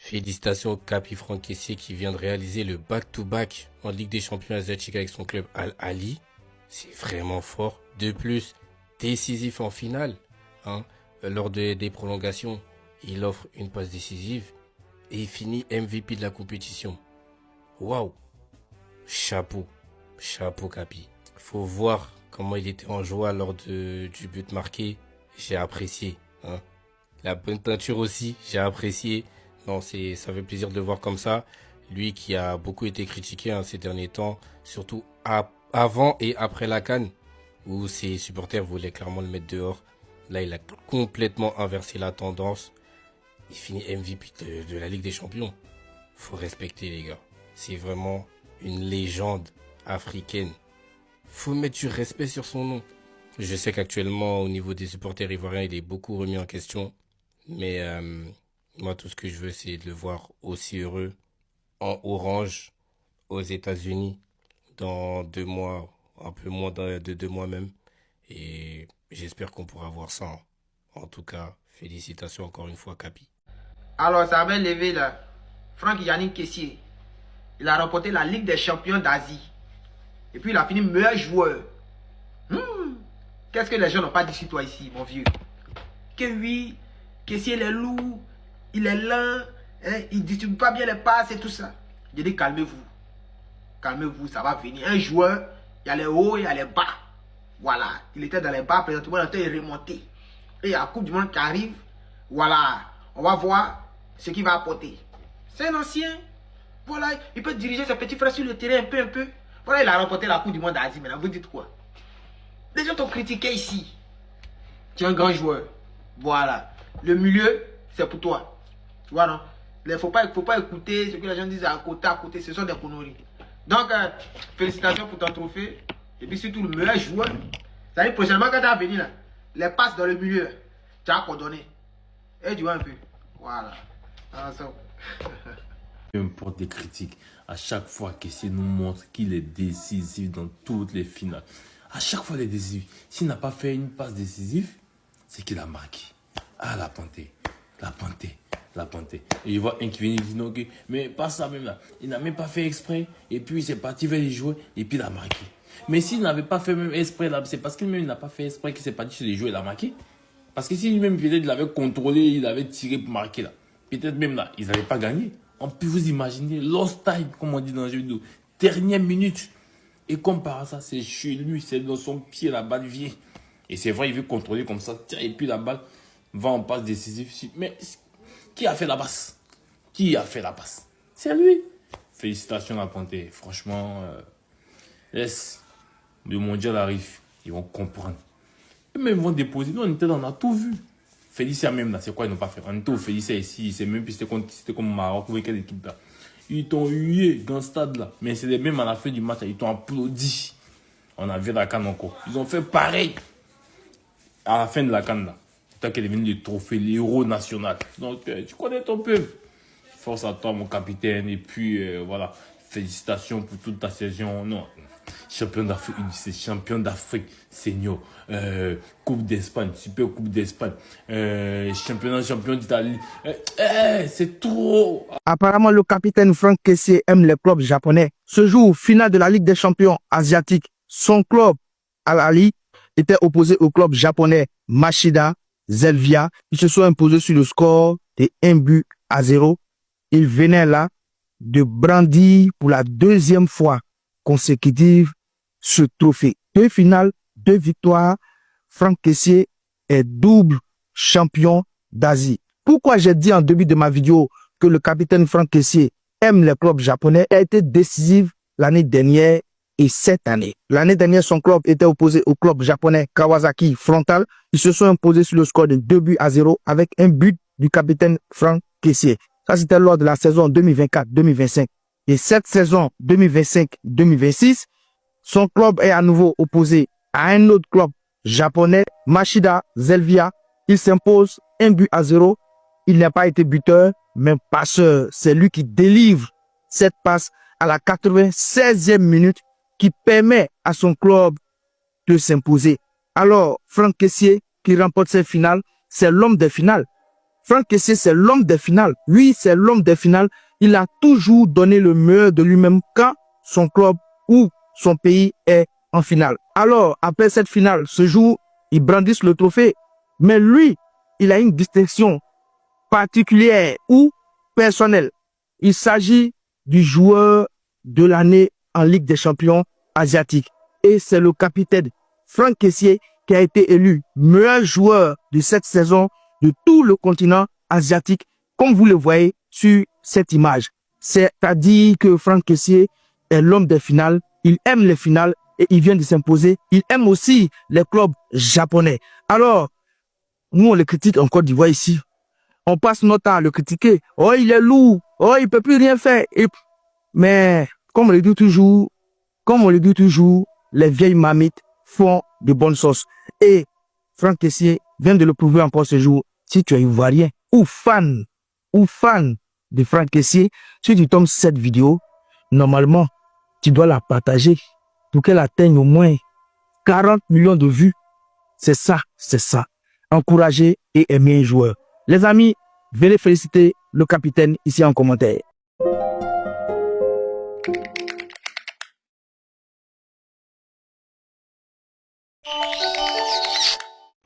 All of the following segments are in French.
Félicitations au Capi Franck Kessié qui vient de réaliser le back-to-back en Ligue des Champions asiatiques avec son club Al Ahly. C'est vraiment fort. De plus, décisif en finale. hein. Lors des prolongations, il offre une passe décisive et il finit MVP de la compétition. Waouh! Chapeau. Chapeau Capi. Faut voir comment il était en joie lors du but marqué. J'ai apprécié. La bonne peinture aussi, j'ai apprécié. Non, ça fait plaisir de le voir comme ça. Lui qui a beaucoup été critiqué ces derniers temps, surtout avant et après la CAN, où ses supporters voulaient clairement le mettre dehors. Là, il a complètement inversé la tendance. Il finit MVP de la Ligue des Champions. Faut respecter les gars. C'est vraiment une légende africaine. Faut mettre du respect sur son nom. Je sais qu'actuellement, au niveau des supporters ivoiriens, il est beaucoup remis en question. Mais moi, tout ce que je veux, c'est de le voir aussi heureux en orange aux États-Unis dans 2 mois, un peu moins de 2 mois même. Et j'espère qu'on pourra voir ça. En tout cas, félicitations encore une fois, Capi. Alors, ça avait levé là. Franck Yannick Kessié. Il a remporté la Ligue des Champions d'Asie. Et puis, il a fini meilleur joueur. Qu'est-ce que les gens n'ont pas dit sur toi ici, mon vieux? Que oui, Kessié il est lourd, il est lent, il ne distribue pas bien les passes et tout ça. J'ai dit, calmez-vous. Calmez-vous, ça va venir. Un joueur, il y a les hauts, il y a les bas. Voilà, il était dans les bas, présentement, il est remonté. Et il y a la Coupe du Monde qui arrive. Voilà, on va voir ce qu'il va apporter. C'est un ancien. Voilà, il peut diriger ses petits frères sur le terrain un peu. Voilà, il a remporté la Coupe du Monde d'Asie. Maintenant, vous dites quoi? Les gens t'ont critiqué ici. Tu es un grand joueur. Voilà. Le milieu, c'est pour toi. Tu vois, non? Il ne faut pas écouter ce que les gens disent à côté. Ce sont des conneries. Donc, félicitations pour ton trophée. Et puis surtout, le meilleur joueur. Ça veut dire prochainement, quand tu vas venir là, les passes dans le milieu, tu as coordonné. Et tu vois un peu. Voilà. Peu importe les critiques, à chaque fois Kessié nous montre qu'il est décisif dans toutes les finales. À chaque fois, il est décisif. S'il n'a pas fait une passe décisive, c'est qu'il a marqué. Ah, la panthère, la panthère, la panthère. Et il voit un qui vient et dit non, ok, mais pas ça même là. Il n'a même pas fait exprès. Et puis, il s'est parti vers les joueurs et puis il a marqué. Mais s'il n'avait pas fait même exprès là, c'est parce qu'il même n'a pas fait exprès qu'il s'est parti sur les joueurs et il a marqué. Parce que si lui-même, peut-être, il avait contrôlé, il avait tiré pour marquer là. Peut-être même là, ils n'avaient pas gagné. On peut vous imaginer, lost time, comme on dit dans le jeu vidéo. Dernière minute. Et comme par hasard, c'est chez lui, c'est dans son pied, la balle vient. Et c'est vrai, il veut contrôler comme ça. Tiens, et puis la balle va en passe décisive. Mais qui a fait la passe? Qui a fait la passe? C'est lui. Félicitations à Panthère. Franchement, laisse le mondial arrive. Ils vont comprendre. Et même ils vont déposer. Nous, on a tout vu. Félicia même là, c'est quoi ils n'ont pas fait? On était au Félicia ici, c'est même plus c'était comme Maroc ou quelle équipe là. Ils t'ont hué dans ce stade là. Mais c'est même à la fin du match, ils t'ont applaudi. On a vu la canne encore. Ils ont fait pareil. À la fin de la canne là. Tant qu'elle est devenu le trophée, l'héros national. Donc tu connais ton peuple. Force à toi mon capitaine. Et puis voilà. Félicitations pour toute ta saison. Non. Champion d'Afrique, c'est champion d'Afrique, senior. Coupe d'Espagne, super coupe d'Espagne. Champion d'Italie. C'est trop. Apparemment, le capitaine Franck Kessié aime les clubs japonais. Ce jour, finale de la Ligue des Champions asiatiques, son club, Al Ahly, était opposé au club japonais Mashida Zelvia. Ils se sont imposés sur le score de 1-0. Ils venaient là de brandir pour la deuxième fois consécutive ce trophée. 2 finales, 2 victoires. Franck Kessié est double champion d'Asie. Pourquoi j'ai dit en début de ma vidéo que le capitaine Franck Kessié aime les clubs japonais? Il a été décisif l'année dernière et cette année. L'année dernière, son club était opposé au club japonais Kawasaki Frontale. Ils se sont imposés sur le score de 2-0 avec un but du capitaine Franck Kessié. Ça, c'était lors de la saison 2024-2025. Et cette saison 2025-2026, son club est à nouveau opposé à un autre club japonais, Mashida Zelvia. Il s'impose 1-0. Il n'a pas été buteur, mais passeur. C'est lui qui délivre cette passe à la 96e minute qui permet à son club de s'imposer. Alors, Franck Kessié, qui remporte cette finale, c'est l'homme des finales. Franck Kessié, c'est l'homme des finales. Lui, c'est l'homme des finales. Il a toujours donné le meilleur de lui-même quand son club ou son pays est en finale. Alors, après cette finale, ce jour, ils brandissent le trophée. Mais lui, il a une distinction particulière ou personnelle. Il s'agit du joueur de l'année en Ligue des champions asiatiques. Et c'est le capitaine Franck Kessié qui a été élu meilleur joueur de cette saison de tout le continent asiatique, comme vous le voyez sur cette image. C'est-à-dire que Franck Kessié est l'homme des finales, il aime les finales et il vient de s'imposer. Il aime aussi les clubs japonais. Alors, nous, on le critique en Côte d'Ivoire ici. On passe notre temps à le critiquer. Oh, il est lourd. Oh, il peut plus rien faire. Mais, comme on le dit toujours, les vieilles mamites font de bonnes sauces. Et Franck Kessié vient de le prouver encore ce jour. Si tu es ivoirien ou fan de Franck Kessié, si tu tombes sur cette vidéo, normalement, tu dois la partager pour qu'elle atteigne au moins 40 millions de vues. C'est ça. Encourager et aimer un joueur. Les amis, venez féliciter le capitaine ici en commentaire.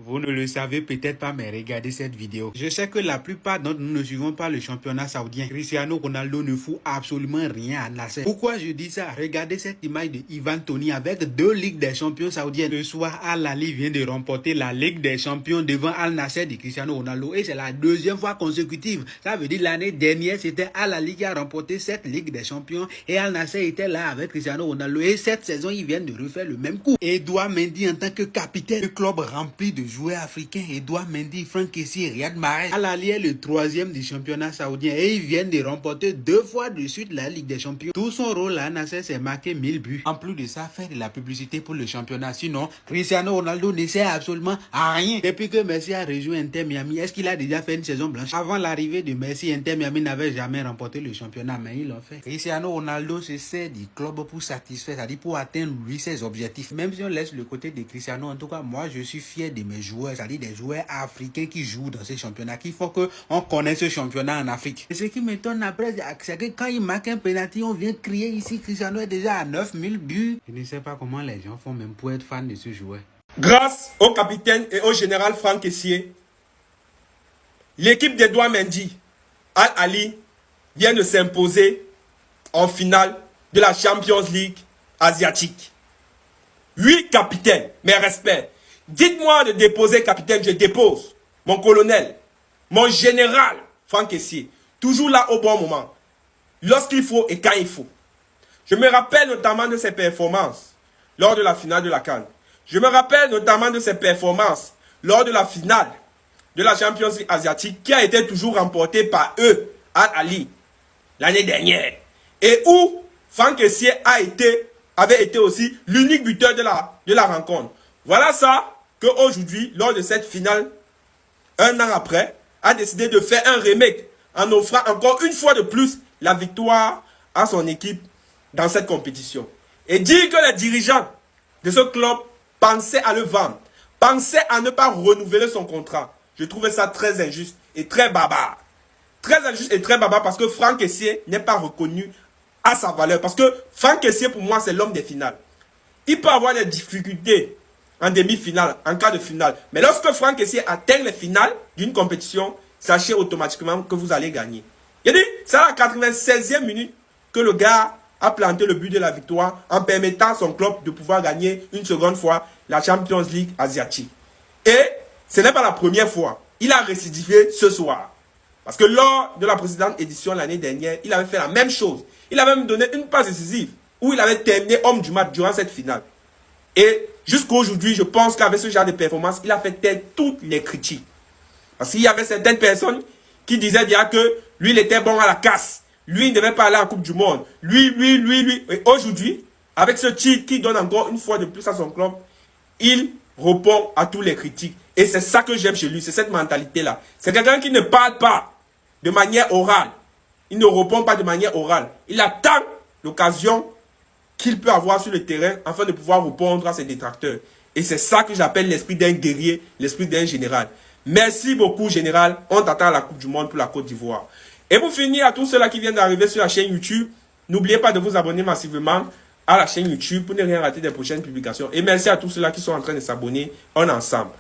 Vous ne le savez peut-être pas, mais regardez cette vidéo. Je sais que la plupart d'entre nous ne suivons pas le championnat saoudien. Cristiano Ronaldo ne fout absolument rien à Nasser. Pourquoi je dis ça? Regardez cette image de Ivan Toney avec 2 Ligues des champions saoudiennes. Ce soir, Al Ahly vient de remporter la Ligue des champions devant Al Nasser de Cristiano Ronaldo. Et c'est la 2e fois consécutive. Ça veut dire l'année dernière, c'était Al Ahly qui a remporté cette Ligue des champions. Et Al Nasser était là avec Cristiano Ronaldo. Et cette saison, ils viennent de refaire le même coup. Edouard Mendy en tant que capitaine du club rempli de joueurs africains, Edouard Mendy, Franck Kessié, Riyad Mahrez. Al Ahly est le 3e du championnat saoudien et ils viennent de remporter 2 fois de suite la Ligue des champions. Tout son rôle à Nasser, c'est marquer 1000 buts. En plus de ça, faire de la publicité pour le championnat. Sinon, Cristiano Ronaldo ne sert absolument à rien. Depuis que Messi a rejoint Inter Miami, est-ce qu'il a déjà fait une saison blanche? Avant l'arrivée de Messi, Inter Miami n'avait jamais remporté le championnat, mais ils l'ont fait. Cristiano Ronaldo se sert du club pour satisfaire, c'est-à-dire pour atteindre lui ses objectifs. Même si on laisse le côté de Cristiano, en tout cas, moi je suis fier de mes joueurs, c'est-à-dire des joueurs africains qui jouent dans ce championnat, qu'il faut qu'on connaisse ce championnat en Afrique. Et ce qui m'étonne après, c'est que quand il marque un penalty, on vient crier ici, Cristiano est déjà à 9000 buts. Je ne sais pas comment les gens font même pour être fan de ce joueur. Grâce au capitaine et au général Franck Kessié, l'équipe d'Edouard Mendy, Al Ahly, vient de s'imposer en finale de la Champions League asiatique. 8 capitaines, mes respects. Dites-moi de déposer capitaine, je dépose. Mon colonel, mon général, Franck Kessié, toujours là au bon moment, lorsqu'il faut et quand il faut. Je me rappelle notamment de ses performances lors de la finale de la CAN. Je me rappelle notamment de ses performances lors de la finale de la Champions League asiatique qui a été toujours remportée par eux, Al Ahly, l'année dernière. Et où Franck Kessié avait été aussi l'unique buteur de la rencontre. Voilà ça qu'aujourd'hui, lors de cette finale, un an après, a décidé de faire un remake en offrant encore une fois de plus la victoire à son équipe dans cette compétition. Et dire que les dirigeants de ce club pensaient à le vendre, pensaient à ne pas renouveler son contrat, je trouvais ça très injuste et très barbare. Très injuste et très barbare parce que Franck Kessié n'est pas reconnu à sa valeur. Parce que Franck Kessié, pour moi, c'est l'homme des finales. Il peut avoir des difficultés en demi-finale, en quart de finale. Mais lorsque Franck Kessié atteint les finales d'une compétition, sachez automatiquement que vous allez gagner. Il dit, c'est à la 96e minute que le gars a planté le but de la victoire en permettant à son club de pouvoir gagner une seconde fois la Champions League asiatique. Et ce n'est pas la première fois. Il a récidivé ce soir. Parce que lors de la précédente édition l'année dernière, il avait fait la même chose. Il avait même donné une passe décisive où il avait terminé homme du match durant cette finale. Et jusqu'à aujourd'hui, je pense qu'avec ce genre de performance, il a fait taire toutes les critiques. Parce qu'il y avait certaines personnes qui disaient bien que lui, il était bon à la casse. Lui, il ne devait pas aller en Coupe du Monde. Lui. Et aujourd'hui, avec ce titre qui donne encore une fois de plus à son club, il répond à tous les critiques. Et c'est ça que j'aime chez lui, c'est cette mentalité-là. C'est quelqu'un qui ne parle pas de manière orale. Il ne répond pas de manière orale. Il attend l'occasion qu'il peut avoir sur le terrain afin de pouvoir répondre à ses détracteurs. Et c'est ça que j'appelle l'esprit d'un guerrier, l'esprit d'un général. Merci beaucoup, Général. On t'attend à la Coupe du Monde pour la Côte d'Ivoire. Et pour finir, à tous ceux-là qui viennent d'arriver sur la chaîne YouTube, n'oubliez pas de vous abonner massivement à la chaîne YouTube pour ne rien rater des prochaines publications. Et merci à tous ceux-là qui sont en train de s'abonner. On est ensemble.